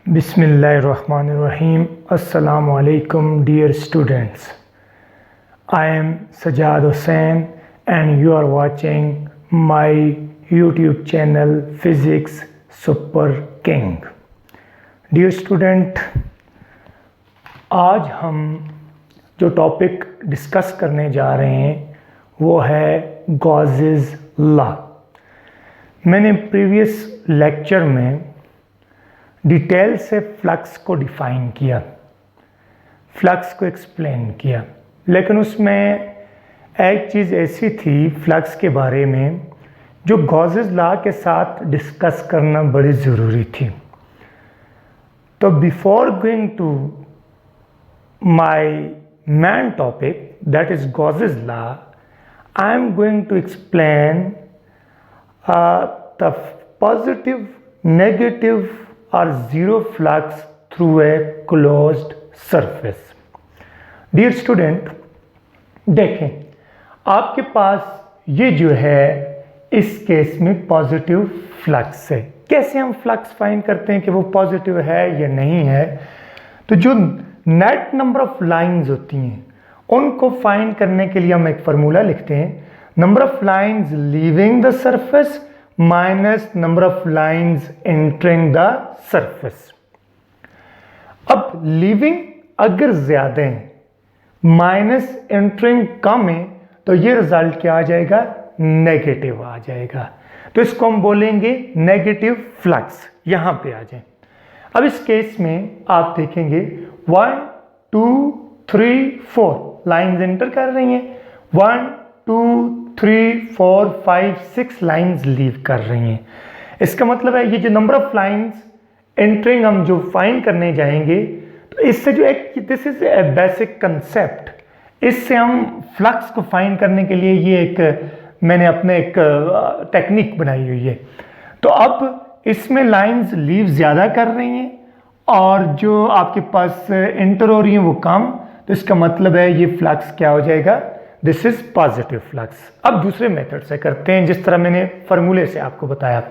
Bismillahirrahmanirrahim. Assalamu alaikum, dear students. I am Sajad Hussain and you are watching my YouTube channel Physics Super King. Dear student, आज हम जो topic discuss करने जा रहे हैं वो है गॉसेस लॉ। मैंने प्रीवियस लेक्चर में डिटेल से फ्लक्स को डिफाइन किया, फ्लक्स को एक्सप्लेन किया, लेकिन उसमें एक चीज़ ऐसी थी फ्लक्स के बारे में जो गॉसेस लॉ के साथ डिस्कस करना बड़ी ज़रूरी थी। तो before going to my main topic that is Gauss's law, I am going to explain the positive, negative और zero flux through a closed surface. Dear student, देखें आपके पास ये जो है इस केस में पॉजिटिव फ्लक्स है। कैसे हम फ्लक्स फाइंड करते हैं कि वो पॉजिटिव है या नहीं है? तो जो नेट नंबर ऑफ लाइंस होती हैं उनको फाइंड करने के लिए हम एक फार्मूला लिखते हैं, number of lines leaving the surface minus number of lines entering the surface. अब लीविंग अगर ज्यादा है, माइनस एंटरिंग कम है, तो ये रिजल्ट क्या आ जाएगा? नेगेटिव आ जाएगा। तो इसको हम बोलेंगे नेगेटिव फ्लक्स। यहां पे आ जाए। अब इस केस में आप देखेंगे 1 2 3 4 लाइंस एंटर कर रही हैं, 1 2 3 4 5 6 लाइंस लीव कर रही हैं। इसका मतलब है ये जो नंबर ऑफ लाइंस एंटरिंग हम जो फाइंड करने जाएंगे, तो इससे जो एक this is a basic concept, इससे हम फ्लक्स को फाइंड करने के लिए ये एक मैंने अपने एक टेक्निक बनाई हुई है। तो अब इसमें लाइंस लीव ज़्यादा कर रही हैं और जो आपके पास एंटर हो रही हैं वो कम, तो इसका मतलब है ये फ्लक्स क्या हो जाएगा? This is positive flux. अब दूसरे मेथड से करते हैं जिस तरह मैंने फार्मूले से आपको बताया।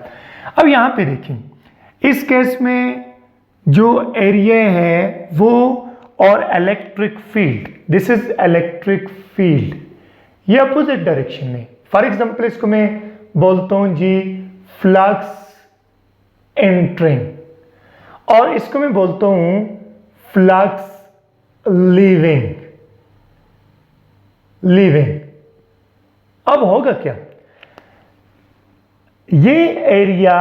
अब यहाँ पे देखें, इस केस में जो एरिया है वो और electric field, this is electric field, ये अपोजिट डायरेक्शन में। फॉर एग्जांपल इसको मैं बोलता हूं जी फ्लक्स एंटरिंग, और इसको मैं बोलता हूं फ्लक्स लीविंग। अब होगा क्या? ये एरिया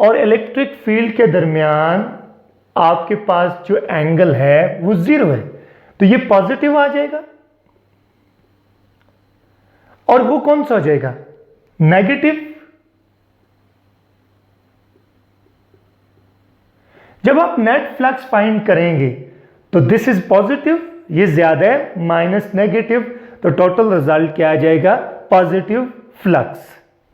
और इलेक्ट्रिक फील्ड के दरमियान आपके पास जो एंगल है वो जीरो है, तो ये पॉजिटिव आ जाएगा। और वो कौन सा हो जाएगा? नेगेटिव। जब आप नेट फ्लक्स फाइंड करेंगे तो दिस इज पॉजिटिव, ये ज्यादा है, माइनस नेगेटिव, तो टोटल रिजल्ट क्या आ जाएगा? Positive flux.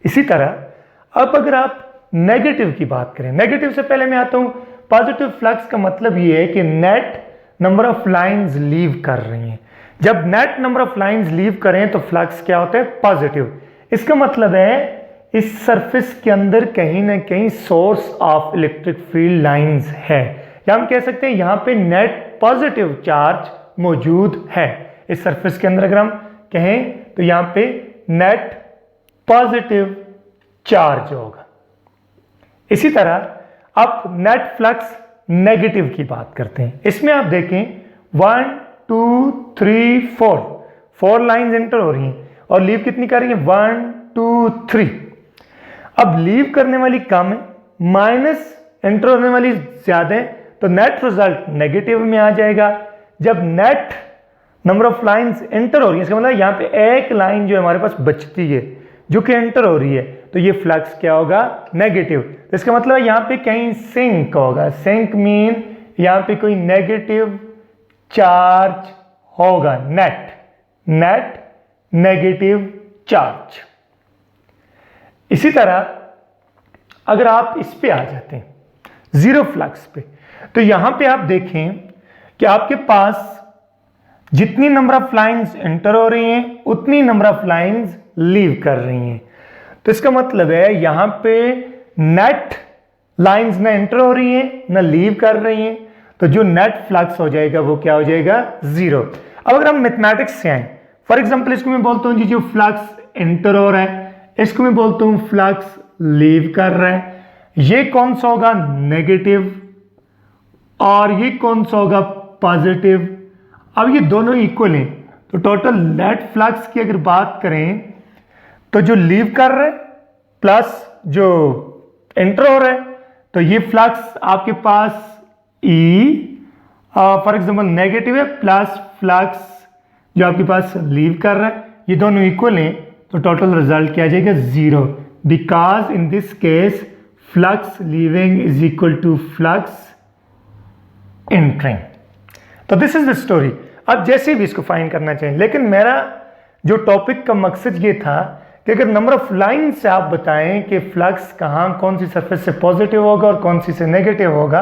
इसी तरह अब अगर आप नेगेटिव की बात करें, नेगेटिव से पहले मैं आता हूं, पॉजिटिव फ्लक्स का मतलब ये है कि net number of lines leave कर रही हैं। जब net number of lines leave करें तो फ्लक्स क्या होता है? पॉजिटिव। इसका मतलब है इस सरफेस के अंदर कहीं ना कहीं source of electric field lines है, या हम कह सकते हैं यहां पे नेट पॉजिटिव चार्ज मौजूद है। इस सरफेस के अंदर अगर हम कहें तो यहां पे नेट पॉजिटिव चार्ज होगा। इसी तरह आप नेट फ्लक्स नेगेटिव की बात करते हैं। इसमें आप देखें 1 2 3 4 लाइंस एंटर हो रही हैं और लीव कितनी कर रही है? 1 2 3। अब लीव करने वाली कम है, माइनस एंटर होने वाली ज्यादा है, तो नेट रिजल्ट नेगेटिव में आ जाएगा। जब net number of lines enter हो रही है, इसका मतलब यहां पे एक लाइन जो हमारे पास बचती है जो कि एंटर हो रही है, तो ये फ्लक्स क्या होगा? नेगेटिव। तो इसका मतलब है यहां पे कहीं सिंक होगा। सिंक मीन यहां पे कोई नेगेटिव चार्ज होगा, नेट नेगेटिव चार्ज। इसी तरह अगर आप इस पे आ जाते हैं जीरो फ्लक्स पे, तो यहां पे आप देखें कि आपके पास जितनी नंबर ऑफ लाइंस एंटर हो रही हैं उतनी नंबर ऑफ लाइंस लीव कर रही हैं। तो इसका मतलब है यहां पे नेट लाइंस ना एंटर हो रही हैं ना लीव कर रही हैं, तो जो नेट फ्लक्स हो जाएगा वो क्या हो जाएगा, जीरो। अब अगर हम मैथमेटिक्स से आए, फॉर एग्जांपल इसको मैं बोलता हूं जी जो फ्लक्स एंटर हो रहा है, इसको मैं बोलता हूं फ्लक्स लीव कर रहा है। ये कौन सा होगा, नेगेटिव, और ये कौन सा होगा, पॉजिटिव। अब ये दोनों इक्वल हैं, तो टोटल नेट फ्लक्स की अगर बात करें तो जो लीव कर रहा है प्लस जो एंटर हो रहा है, तो ये फ्लक्स आपके पास ई फॉर एग्जांपल नेगेटिव है, प्लस फ्लक्स जो आपके पास लीव कर रहा है, ये दोनों इक्वल हैं, तो टोटल रिजल्ट क्या आ जाएगा, zero, because in this case flux leaving is equal to flux entering. तो दिस इज द स्टोरी। अब जैसे भी इसको फाइंड करना चाहिए, लेकिन मेरा जो टॉपिक का मकसद ये था कि अगर नंबर ऑफ लाइन से आप बताएं कि फ्लक्स कहाँ कौन सी सरफेस से पॉजिटिव होगा और कौन सी से नेगेटिव होगा,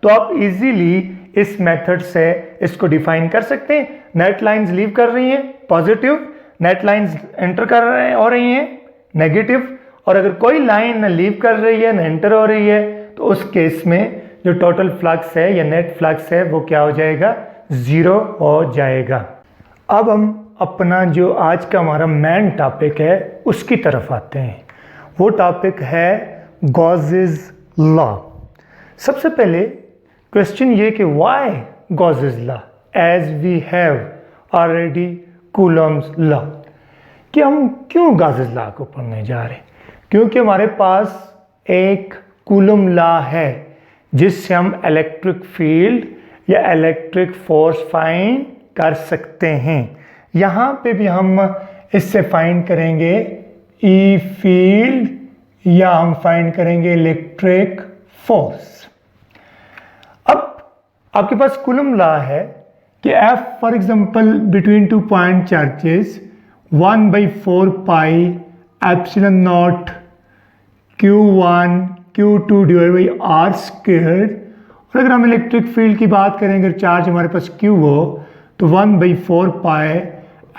तो आप इजीली इस मेथड से इसको डिफाइन कर सकते हैं। नेट लाइंस लीव कर रही हैं पॉजिटिव, नेट लाइंस एंटर कर रहे हो रही हैं नेगेटिव, और अगर कोई लाइन ना लीव कर रही है ना एंटर हो रही है, तो उस केस में जो टोटल फ्लक्स है या नेट फ्लक्स है वो क्या हो जाएगा, जीरो हो जाएगा। अब हम अपना जो आज का हमारा मेन टॉपिक है उसकी तरफ आते हैं। वो टॉपिक है गॉसेस लॉ। सबसे पहले क्वेश्चन ये कि why Gauss's law as we have already Coulomb's law, कि हम क्यों गॉसेस लॉ को पढ़ने जा रहे हैं, क्योंकि हमारे पास एक कूलम लॉ है जिससे हम इलेक्ट्रिक फील्ड या इलेक्ट्रिक फोर्स फाइंड कर सकते हैं। यहाँ पे भी हम इससे फाइंड करेंगे ई फील्ड या हम फाइंड करेंगे इलेक्ट्रिक फोर्स। अब आपके पास कूलम लॉ है कि F for example between two point charges 1/4 pi epsilon naught Q1 Q2 divide by r squared. और अगर हम इलेक्ट्रिक फील्ड की बात करें, अगर चार्ज हमारे पास Q हो तो 1/4 pi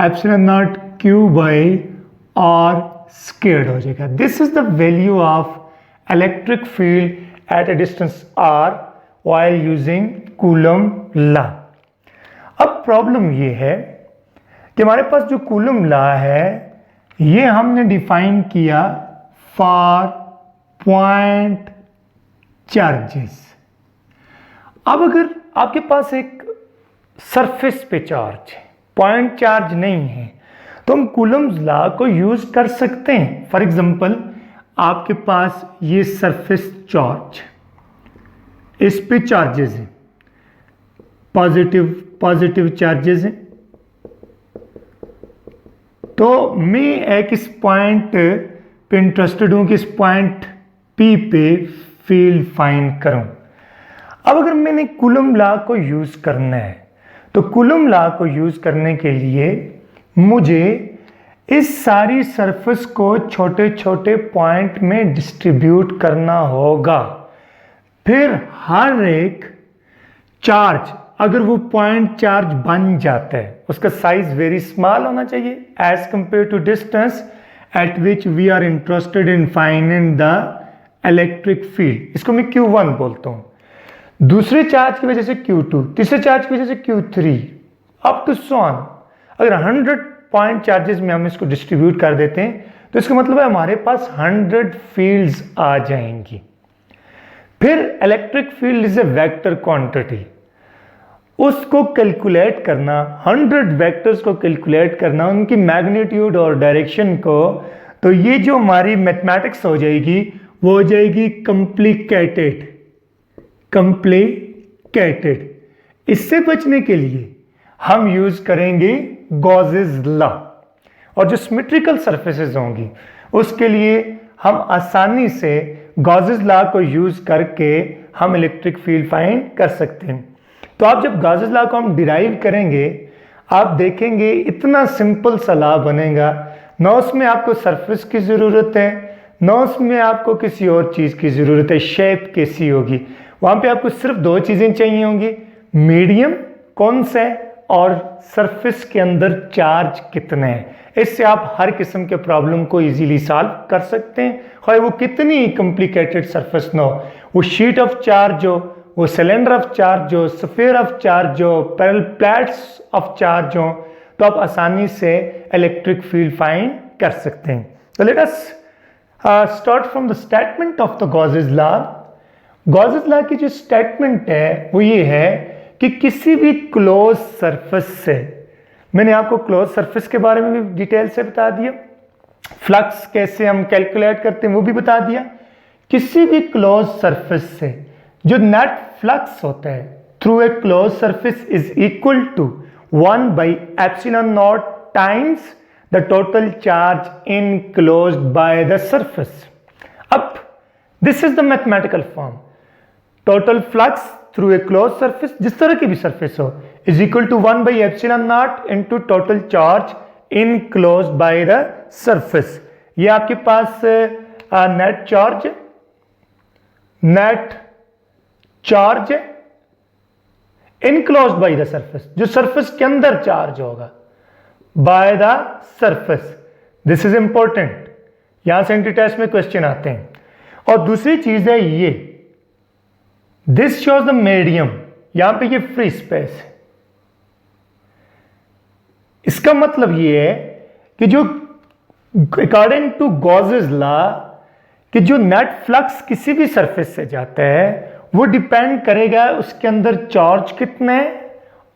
epsilon naught Q by r squared हो जाएगा। This is the value of electric field at a distance r while using Coulomb law. अब प्रॉब्लम ये है कि हमारे पास जो कूलम लॉ है ये हमने डिफाइन किया फॉर पॉइंट चार्जेस। अब अगर आपके पास एक सरफेस पे चार्ज है, पॉइंट चार्ज नहीं है, तो हम कूलम्स लॉ को यूज कर सकते हैं। फॉर एग्जांपल आपके पास ये सरफेस चार्ज, इस पे चार्जेस हैं, पॉजिटिव चार्जेस हैं, तो मैं एक इस पॉइंट पे इंटरेस्टेड हूं कि इस पॉइंट P पे फील्ड फाइंड करूं। अब अगर मैंने कूलम लॉ को यूज करना है, तो कूलम लॉ को यूज करने के लिए मुझे इस सारी सरफेस को छोटे छोटे पॉइंट में डिस्ट्रीब्यूट करना होगा। फिर हर एक चार्ज अगर वो पॉइंट चार्ज बन जाता है, उसका साइज वेरी स्मॉल होना चाहिए as compare to distance at which we are interested in finding the electric field. इसको मैं Q1 बोलता हूं, दूसरे चार्ज की वजह से Q2, तीसरे चार्ज की वजह से Q3 up to so on. अगर 100 पॉइंट चार्जेस में हम इसको डिस्ट्रीब्यूट कर देते हैं, तो इसका मतलब है हमारे पास 100 फील्ड्स आ जाएंगी। फिर electric field is a vector quantity, उसको कैलकुलेट करना, 100 वेक्टर्स को कैलकुलेट करना, उनकी मैग्नीट्यूड और डायरेक्शन को, तो ये जो हमारी मैथमेटिक्स हो जाएगी वो हो जाएगी कॉम्प्लिकेटेड। इससे बचने के लिए हम यूज करेंगे गॉसेस लॉ, और जो सिमेट्रिकल सरफेसेस होंगी उसके लिए हम आसानी से गॉसेस लॉ को यूज करके हम इलेक्ट्रिक फील्ड फाइंड कर सकते हैं। तो आप जब गॉसेस लॉ को हम डिराइव करेंगे, आप देखेंगे इतना सिंपल सा लॉ बनेगा, ना उसमें आपको सरफेस की जरूरत है, ना उसमें आपको किसी और चीज की जरूरत है, शेप कैसी होगी, वहां पे आपको सिर्फ दो चीजें चाहिए होंगी, मीडियम कौन सा है और सरफेस के अंदर चार्ज कितने हैं। इससे आप हर किस्म के प्रॉब्लम को इजीली सॉल्व कर सकते हैं, चाहे वो कितनी कॉम्प्लिकेटेड सरफेस ना हो। वो शीट ऑफ चार्ज हो, वो सिलेंडर ऑफ चार्ज हो, स्फीयर ऑफ चार्ज हो, पैरेलल प्लेट्स ऑफ चार्ज हो, तो आप आसानी से इलेक्ट्रिक फील्ड फाइंड कर सकते हैं। तो let us start from the statement of the Gauss's law. Gauss's law की जो स्टेटमेंट है वो ये है कि किसी भी क्लोज सरफेस से, मैंने आपको क्लोज सरफेस के बारे में भी डिटेल से बता दिया, फ्लक्स कैसे हम कैलकुलेट करते हैं वो भी बता दिया। किसी भी क्लोज सरफेस से जो नेट फ्लक्स होता है through a close surface is equal to 1 by epsilon naught times the total charge enclosed by the surface. अब this is the mathematical form. Total flux through a closed surface, जिस तरह की भी surface हो, is equal to 1 by epsilon naught into total charge enclosed by the surface. ये आपके पास net charge enclosed by the surface, जो surface के अंदर charge होगा by the surface. This is important. यहां से एंट्री टेस्ट में क्वेश्चन आते हैं। और दूसरी चीज है ये, दिस शोज द मीडियम, यहां पे ये फ्री स्पेस है। इसका मतलब ये है कि जो अकॉर्डिंग टू गॉसेस लॉ कि जो नेट फ्लक्स किसी भी सरफेस से जाता है वो डिपेंड करेगा उसके अंदर चार्ज कितना है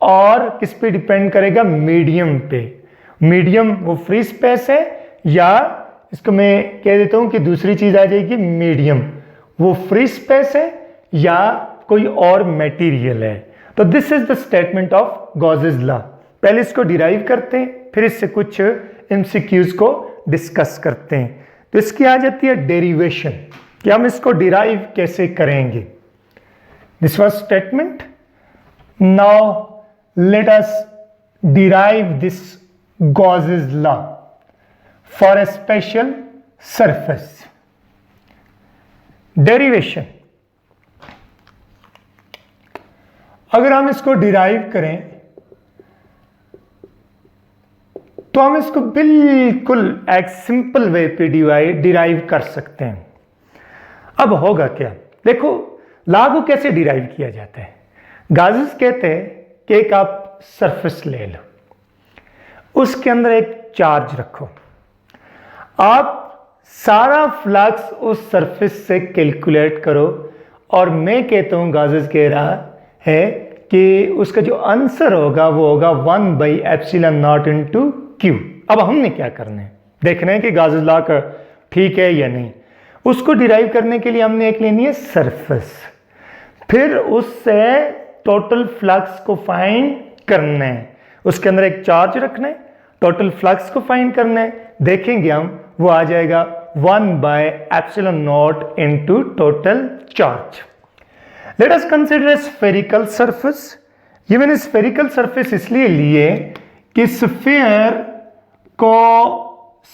और किस पे डिपेंड करेगा, मीडियम पे। मीडियम वो फ्री स्पेस है, या इसको मैं कह देता हूं कि दूसरी चीज आ जाएगी, मीडियम वो फ्री स्पेस है या कोई और मटेरियल है। तो this is the statement of Gauss's law. पहले इसको डिराइव करते हैं, फिर इससे कुछ एमसीक्यूज को डिस्कस करते हैं। तो इसकी आ जाती है डेरिवेशन, कि हम इसको डिराइव कैसे करेंगे। This was statement. Now let us derive this Gauss's law for a special surface. Derivation, अगर हम इसको डिराइव करें तो हम इसको बिल्कुल एक सिंपल वे पे डिराइव कर सकते हैं। अब होगा क्या, देखो लॉ को कैसे डिराइव किया जाता है। गॉसेस कहते हैं कि एक आप सरफेस ले लो, उसके अंदर एक चार्ज रखो, आप सारा फ्लक्स उस सरफेस से कैलकुलेट करो, और मैं कहता हूं, गॉसेस कह रहा है कि उसका जो आंसर होगा वो होगा 1 by epsilon naught into Q। अब हमने क्या करना है, देखना है कि गॉसेस लॉ का ठीक है या नहीं। उसको डिराइव करने के लिए हमने एक लेनी है सरफेस, फिर उससे टोटल फ्लक्स को फाइंड करना है, उसके अंदर एक चार्ज रखना है, टोटल फ्लक्स को फाइंड करना है, देखेंगे हम वो आ जाएगा 1 by epsilon naught into total charge। Let us consider spherical surface. ये मैंने स्फेरिकल सरफेस इसलिए लिए कि स्फीयर को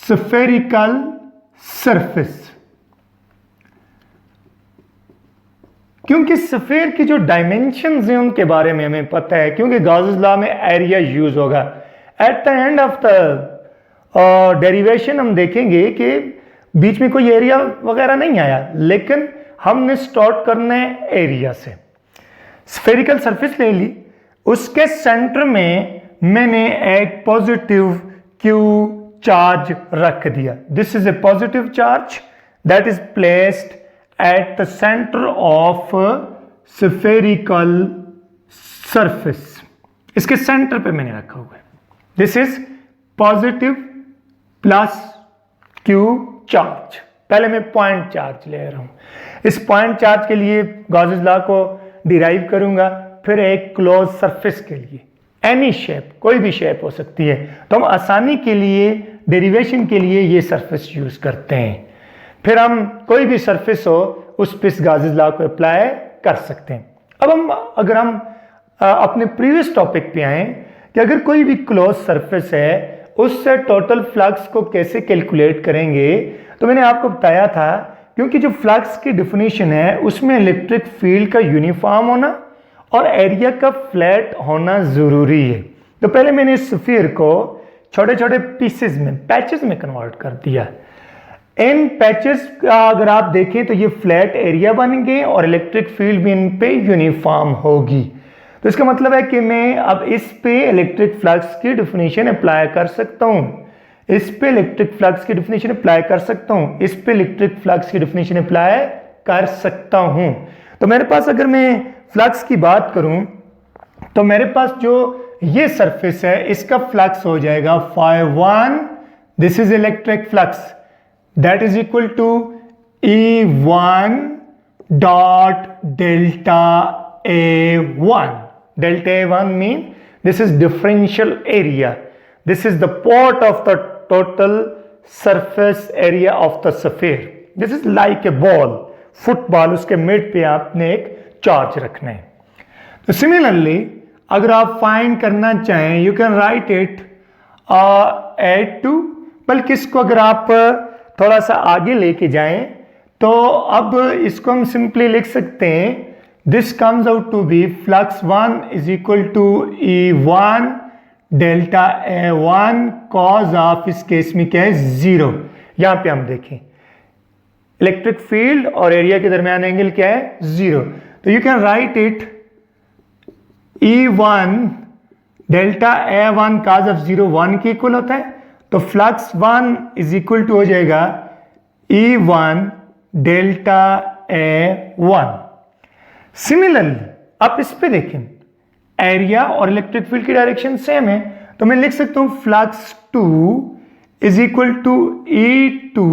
स्फेरिकल सरफेस, क्योंकि स्फीयर की जो डायमेंशंस हैं उनके बारे में हमें पता है, क्योंकि गॉसेस लॉ में एरिया यूज होगा। At the end of the derivation हम देखेंगे कि बीच में कोई एरिया वगैरह नहीं आया, लेकिन हमने स्टार्ट करना है एरिया से। स्फेरिकल सरफेस ले ली, उसके सेंटर में मैंने एक पॉजिटिव क्यू चार्ज रख दिया। This is a positive charge that is placed at the centre of spherical surface. इसके सेंटर पे मैंने रखा हुआ है। This is positive plus Q charge. पहले मैं पॉइंट चार्ज ले रहा हूं। इस पॉइंट चार्ज के लिए गॉसेस लॉ को डिराइव करूंगा, फिर एक क्लोज सरफेस के लिए एनी शेप, कोई भी शेप हो सकती है, तो हम आसानी के लिए डेरिवेशन के लिए ये सरफेस यूज करते हैं। फिर हम कोई भी सरफेस हो उस पे गॉसेस लॉ को अप्लाई कर सकते हैं। अब अगर हम अपने प्रीवियस टॉपिक पे आए कि अगर कोई भी क्लोज सरफेस है उससे टोटल फ्लक्स को कैसे कैलकुलेट करेंगे, तो मैंने आपको बताया था क्योंकि जो फ्लक्स की डिफिनीशन है उसमें इलेक्ट्रिक फील्ड का यूनिफॉर्म होना और एरिया का फ्लैट होना जरूरी है। तो पहले मैंने इस स्फीयर को छोटे छोटे पीसेस में, पैचेस में कन्वर्ट कर दिया। इन पैचेस का अगर आप देखें तो ये फ्लैट एरिया बन गए और इलेक्ट्रिक फील्ड भी इन पे यूनिफॉर्म होगी। तो इसका मतलब है कि मैं अब इस पे इलेक्ट्रिक फ्लक्स की डेफिनेशन अप्लाई कर सकता हूं, इस पे इलेक्ट्रिक फ्लक्स की डेफिनेशन अप्लाई कर सकता हूं, इस पे इलेक्ट्रिक फ्लक्स की डेफिनेशन अप्लाई कर सकता हूं। तो मेरे पास अगर मैं फ्लक्स की बात करूं तो मेरे पास जो ये सरफेस है इसका फ्लक्स हो जाएगा φ1, this is electric flux, that is equal to E1 dot delta A1. Delta A1 mean this is differential area. This is the part of the total surface area of the sphere. This is like a ball. Football, उसके mid पे आपने एक charge रखना है। तो similarly अगर आप find करना चाहें you can write it at two, बल्कि इसको अगर आप थोड़ा सा आगे लेके जाएं तो अब इसको हम सिंपली लिख सकते हैं, this comes out to be flux 1 is equal to E1 delta A1 cause of, इस केस में क्या है 0। यहां पे हम देखें इलेक्ट्रिक फील्ड और एरिया के दरमियान एंगल क्या है 0। तो you can write it E1 delta A1 cos of 0 1 के इक्वल होता है, तो फ्लक्स 1 इज इक्वल टू हो जाएगा E1 डेल्टा A1। सिमिलरली आप इस पे देखें एरिया और इलेक्ट्रिक फील्ड की डायरेक्शन सेम है, तो मैं लिख सकता हूं flux 2 is equal to E2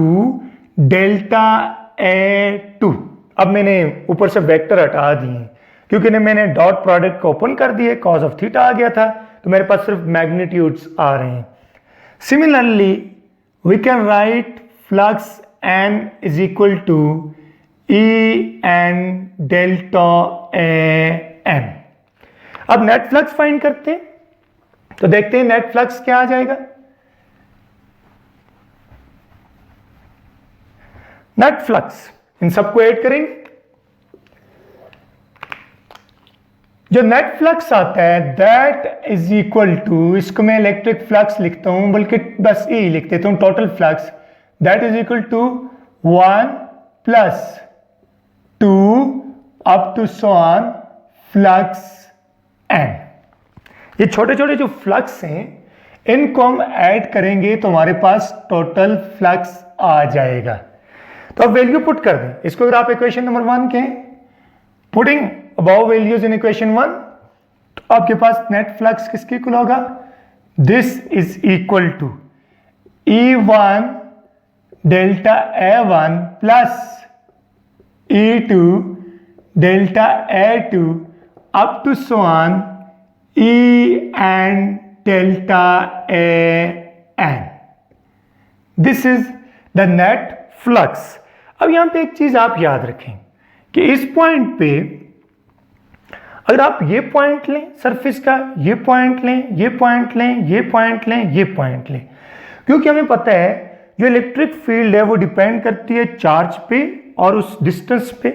delta A2। अब मैंने ऊपर से वेक्टर हटा दिए क्योंकि मैंने डॉट प्रोडक्ट को ओपन कर दिए, कॉस ऑफ थीटा आ गया था, तो मेरे पास सिर्फ मैग्नीट्यूड्स आ रहे हैं। Similarly we can write flux N is equal to En delta An। अब नेट फ्लक्स फाइंड करते हैं, तो देखते हैं नेट फ्लक्स क्या आ जाएगा। नेट फ्लक्स इन सबको ऐड करेंगे, जो नेट फ्लक्स आता है दैट इज इक्वल टू, इसको मैं इलेक्ट्रिक फ्लक्स लिखता हूं, बल्कि बस E लिख देता हूं, total flux that is equal to 1 plus 2 up to so on flux N। ये छोटे छोटे जो फ्लक्स हैं इनको हम ऐड करेंगे तो हमारे पास टोटल फ्लक्स आ जाएगा। तो अब वैल्यू पुट कर दें इसको, अगर आप इक्वेशन नंबर 1 के putting above values in equation 1, तो आपके पास नेट फ्लक्स किसके इक्वल होगा, this is equal to E1 delta A1 plus E2 delta A2 up to so on En delta An. This is the net flux. अब यहां पे एक चीज आप याद रखें कि इस पॉइंट पे अगर आप ये पॉइंट लें सरफेस का, ये पॉइंट लें, ये पॉइंट लें, ये पॉइंट लें, ये पॉइंट लें, क्योंकि हमें पता है जो इलेक्ट्रिक फील्ड है वो डिपेंड करती है चार्ज पे और उस डिस्टेंस पे।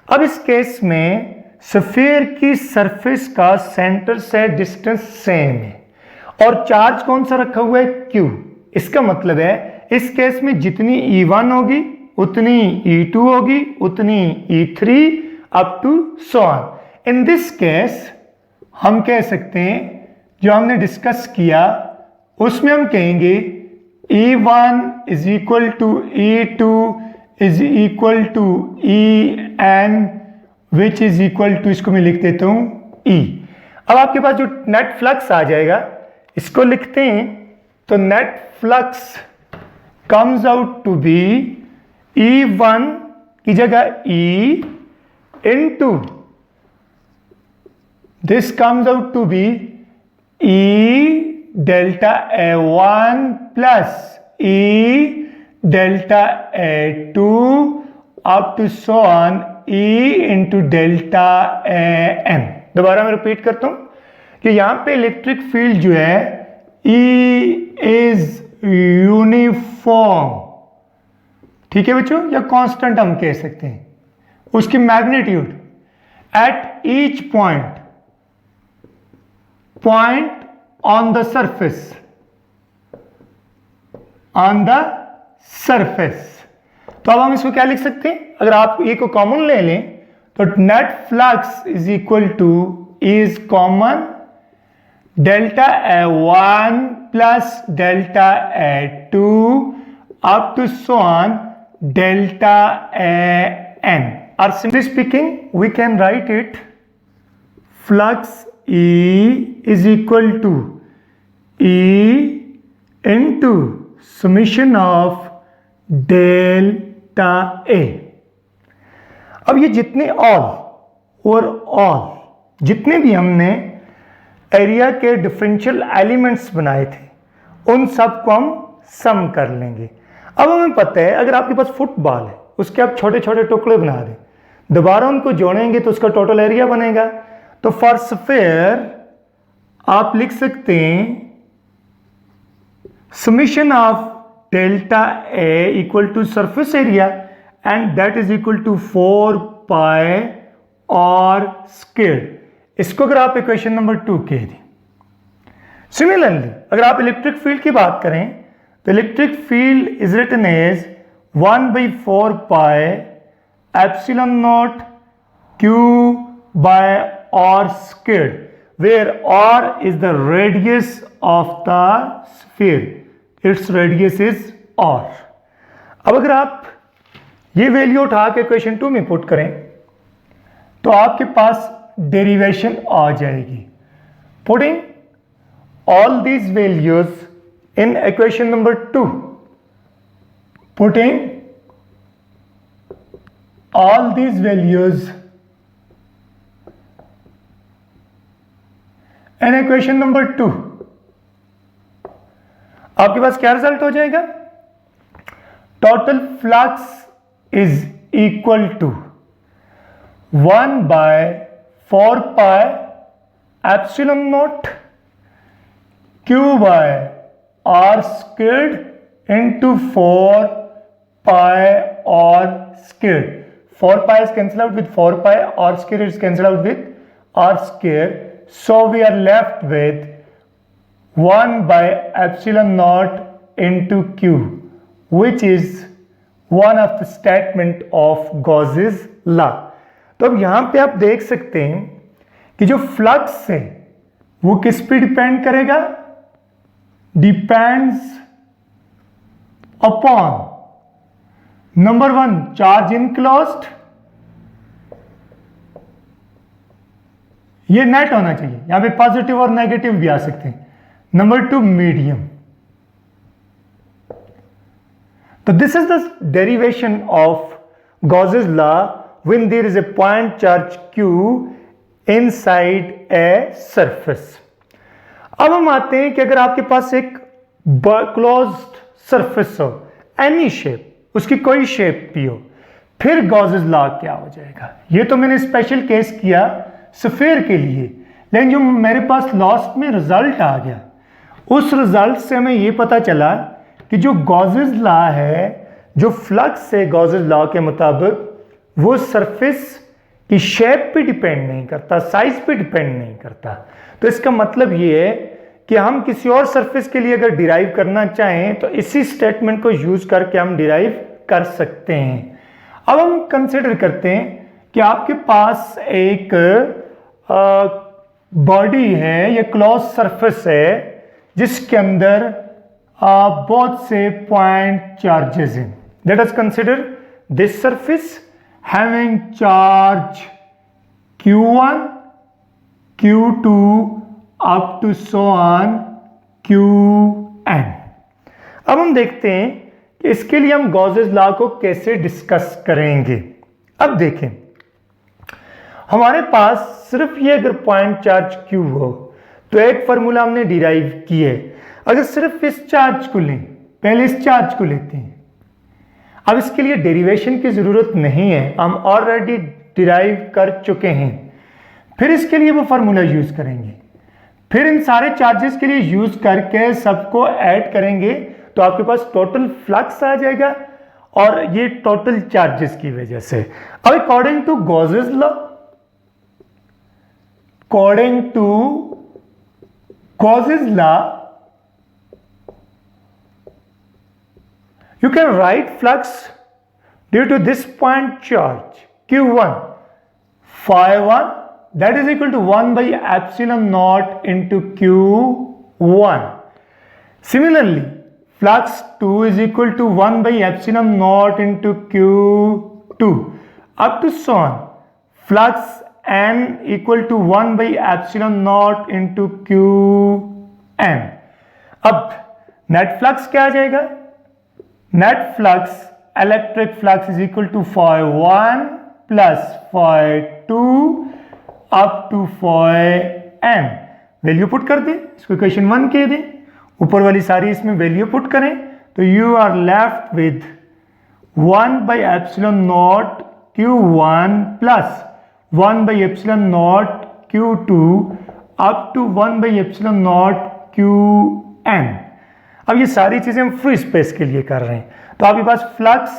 अब इस केस में स्फीयर की सरफेस का सेंटर से डिस्टेंस सेम है और चार्ज कौन सा रखा हुआ है Q। इसका मतलब है इस केस में जितनी E1 होगी उतनी E2 होगी उतनी E3 up to so on. In this case हम कह सकते हैं जो हमने डिस्कस किया उसमें हम कहेंगे E1 is equal to E2 is equal to En which is equal to, इसको मैं लिख देता हूं E। अब आपके पास जो नेट फ्लक्स आ जाएगा इसको लिखते हैं, तो net flux comes out to be E1 की जगह E into this comes out to be E delta A1 plus E delta A2 up to so on E into delta An। दोबारा मैं repeat करता हूं कि यहां पे इलेक्ट्रिक फील्ड जो है E इज यूनिफॉर्म, ठीक है बच्चों, या कांस्टेंट हम कह सकते हैं, उसकी magnitude at each point on the surface तो अब हम इसको क्या लिख सकते हैं, अगर आप ए को कॉमन ले लें तो net flux is equal two is common delta A1 plus delta A2 up to so on delta AN, or simply speaking we can write it flux E is equal to E into summation of delta A। अब ये जितने all जितने भी हमने area के differential elements बनाए थे उन सब को हम सम कर लेंगे। अब हमें पता है अगर आपके पास फुटबॉल है उसके आप छोटे छोटे टुकड़े बना दें, दोबारा उनको जोड़ेंगे तो उसका टोटल एरिया बनेगा। तो फॉर स्फीयर आप लिख सकते हैं summation of delta A equal to surface area and that is equal to 4 pi r square. इसको अगर आप इक्वेशन नंबर 2 कह दें। सिमिलरली अगर आप इलेक्ट्रिक फील्ड की बात करें तो electric field is written as 1/4 pi epsilon naught Q by r squared, where r is the radius of the sphere, its radius is r। अब अगर आप ये वैल्यू उठा के क्वेश्चन 2 में पुट करें तो आपके पास डेरिवेशन आ जाएगी। Putting all these values in equation number 2, putting all these values in equation number 2, आपके पास क्या रिजल्ट हो जाएगा, total flux is equal to 1/4 pi epsilon naught Q by r squared into 4 pi r squared. 4 pi is cancelled out with 4 pi, r squared is cancelled out with r squared. So we are left with 1 by epsilon naught into Q, which is one of the statement of Gauss's law। तो अब यहां पे आप देख सकते हैं कि जो फ्लक्स है वो किस पे डिपेंड करेगा, depends upon number 1 charge enclosed, ये नेट होना चाहिए, यहां पे पॉजिटिव और नेगेटिव भी आ सकते हैं। Number 2 medium. तो this is the derivation of Gauss's law when there is a point charge Q inside a surface। अब हम आते हैं कि अगर आपके पास एक क्लोज्ड सरफेस हो, एनी शेप, उसकी कोई शेप भी हो, फिर Gauss's लॉ क्या हो जाएगा। ये तो मैंने स्पेशल केस किया स्फीयर के लिए, लेकिन जो मेरे पास लास्ट में रिजल्ट आ गया उस रिजल्ट से हमें ये पता चला कि जो Gauss's लॉ है, जो फ्लक्स है Gauss's लॉ के मुताबिक, वो सरफेस की शेप पे डिपेंड नहीं करता, साइज पे डिपेंड नहीं करता। तो इसका मतलब ये है कि हम किसी और सरफेस के लिए अगर डिराइव करना चाहें तो इसी स्टेटमेंट को यूज करके हम डिराइव कर सकते हैं। अब हम कंसिडर करते हैं कि आपके पास एक बॉडी है या क्लोज सरफेस है जिसके अंदर बहुत से पॉइंट चार्जेस हैं। Let us consider this surface having charge Q1, Q2 up to so on Qn। अब हम देखते हैं कि इसके लिए हम Gauss's लॉ को कैसे डिस्कस करेंगे। अब देखें, हमारे पास सिर्फ ये अगर पॉइंट चार्ज Q हो तो एक फार्मूला हमने डिराइव की है। अगर सिर्फ इस चार्ज को लें, पहले इस चार्ज को लेते हैं, अब इसके लिए डेरिवेशन की जरूरत नहीं है, हम ऑलरेडी डिराइव कर चुके हैं। फिर इसके लिए वो फार्मूला यूज करेंगे, फिर इन सारे चार्जेस के लिए यूज करके सबको ऐड करेंगे तो आपके पास टोटल फ्लक्स आ जाएगा, और ये टोटल चार्जेस की वजह से। अब according to Gauss's law, according to Gauss's law, you can write flux due to this point charge Q1 phi1 that is equal to 1 by epsilon naught into Q1. Similarly, flux 2 is equal to 1 by epsilon naught into Q2 up to so on. Flux n equal to 1 by epsilon naught into Qn. अब net flux क्या आ जाएगा? Net flux electric flux is equal to phi1 plus phi2 up to phi n. Value put कर दे, इसको equation 1 कह दे, ऊपर वाली सारी इसमें वैल्यू पुट करें तो you are left with 1 by epsilon naught Q1 plus 1 by epsilon naught Q2 up to 1 by epsilon naught Qn. अब ये सारी चीजें हम फ्री स्पेस के लिए कर रहे हैं, तो आपके पास flux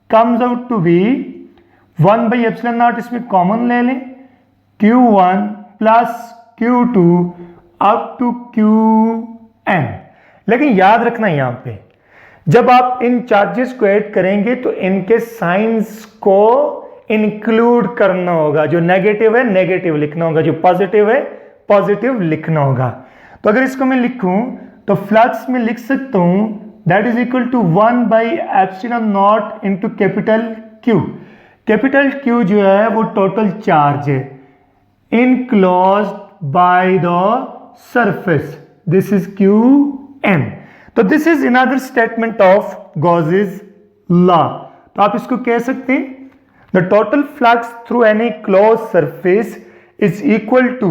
comes out to be 1 by epsilon naught, इसमें कॉमन ले लें, Q1 plus Q2 up to Qn. लेकिन याद रखना यहां पे जब आप इन चार्जेस को ऐड करेंगे तो इनके साइंस को इंक्लूड करना होगा। जो नेगेटिव है नेगेटिव लिखना होगा, जो पॉजिटिव है पॉजिटिव लिखना होगा। तो अगर इसको मैं लिखूं तो फ्लक्स में लिख सकता हूं that is equal to 1 by epsilon naught into capital Q. Capital Q जो है वो टोटल चार्ज है enclosed by the surface. This is Qn. तो this is another statement of Gauss's law. तो आप इसको कह सकते हैं the total flux through any close surface is equal to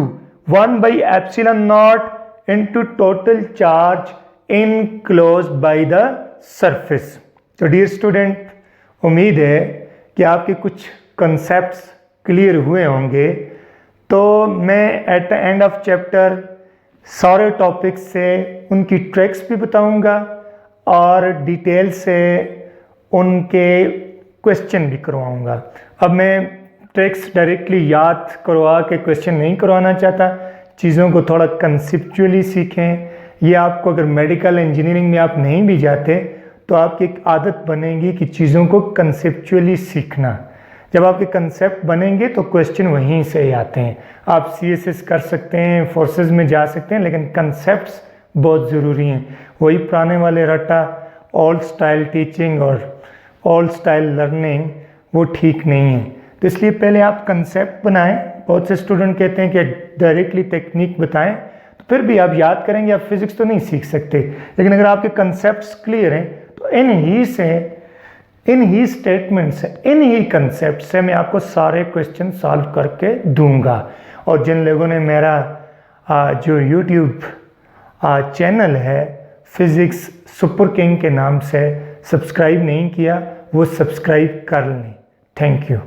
1 by epsilon naught into total charge enclosed by the surface. तो dear student, उम्मीद है कि आपके कुछ कंसेप्ट्स क्लियर हुए होंगे। तो मैं at the end of chapter सारे टॉपिक्स से उनकी ट्रिक्स भी बताऊंगा और डिटेल से उनके क्वेश्चन भी करवाऊंगा। अब मैं ट्रिक्स डायरेक्टली याद करवा के क्वेश्चन नहीं करवाना चाहता, चीज़ों को थोड़ा कंसेप्चुअली सीखें। ये आपको अगर मेडिकल इंजीनियरिंग में आप नहीं भी जाते तो आपकी एक आदत बनेगी कि चीज़ों को कंसेप्चुअली सीखना। जब आपके कंसेप्ट बनेंगे तो क्वेश्चन वहीं से ही आते हैं। आप CSS कर सकते हैं, फोर्सेस में जा सकते हैं, लेकिन कंसेप्ट्स बहुत ज़रूरी हैं। वही पुराने वाले रट्टा ओल्ड स्टाइल टीचिंग और ओल्ड स्टाइल लर्निंग वो ठीक नहीं है। तो इसलिए पहले आप कंसेप्ट बनाएं। बहुत से स्टूडेंट कहते हैं कि डायरेक्टली टेक्निक बताएं, तो फिर भी आप याद करेंगे, आप फिजिक्स तो नहीं सीख सकते। लेकिन अगर आपके कंसेप्ट्स क्लियर हैं तो इन ही स्टेटमेंट से, इन ही कंसेप्ट से मैं आपको सारे क्वेश्चन सॉल्व करके दूंगा। और जिन लोगों ने मेरा जो YouTube चैनल है फिजिक्स सुपर किंग के नाम से सब्सक्राइब नहीं किया, वो सब्सक्राइब कर लें। Thank you.